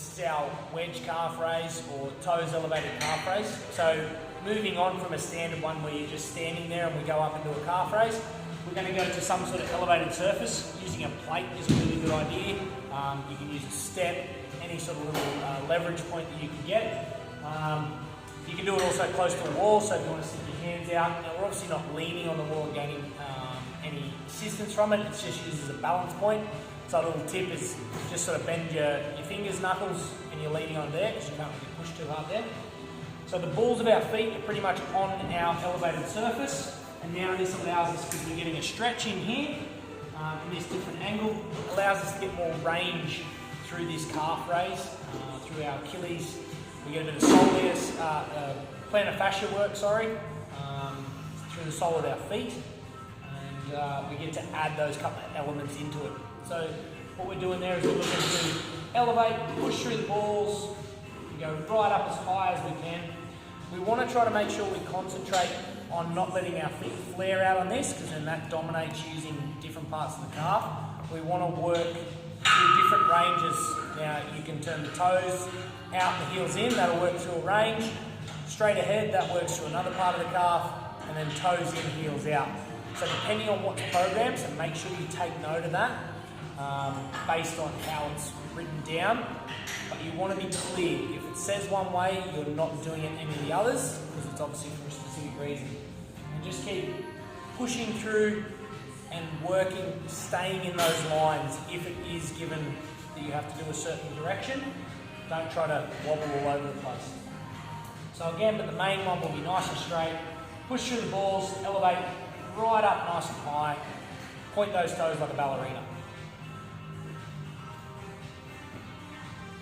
This is our wedge calf raise or toes elevated calf raise. So moving on from a standard one where you're just standing there and we go up into a calf raise, we're going to go to some sort of elevated surface. Using a plate is a really good idea. You can use a step, any sort of little leverage point that you can get. You can do it also close to a wall, so if you want to stick your hands out. Now we're obviously not leaning on the wall and gaining any assistance from it, it's just used as a balance point. So a little tip is just sort of bend your fingers, knuckles, and you're leaning on there because you can't really push too hard there. So the balls of our feet are pretty much on our elevated surface, and now this allows us, because we're getting a stretch in here, in this different angle, allows us to get more range through this calf raise, through our Achilles. We get a bit of soleus, plantar fascia work, through the sole of our feet, and we get to add those couple of elements into it. So what we're doing there is we're looking to elevate, push through the balls, we go right up as high as we can. We want to try to make sure we concentrate on not letting our feet flare out on this, because then that dominates using different parts of the calf. We want to work through different ranges. Now you can turn the toes out, the heels in, that'll work through a range. Straight ahead, that works through another part of the calf, and then toes in, heels out. So depending on what's programmed, so make sure you take note of that based on how it's written down. But you want to be clear. If it says one way, you're not doing it any of the others, because it's obviously for a specific reason. And just keep pushing through and working, staying in those lines. If it is given that you have to do a certain direction, don't try to wobble all over the place. So again, but the main one will be nice and straight. Push through the balls, elevate right up nice and high. Point those toes like a ballerina.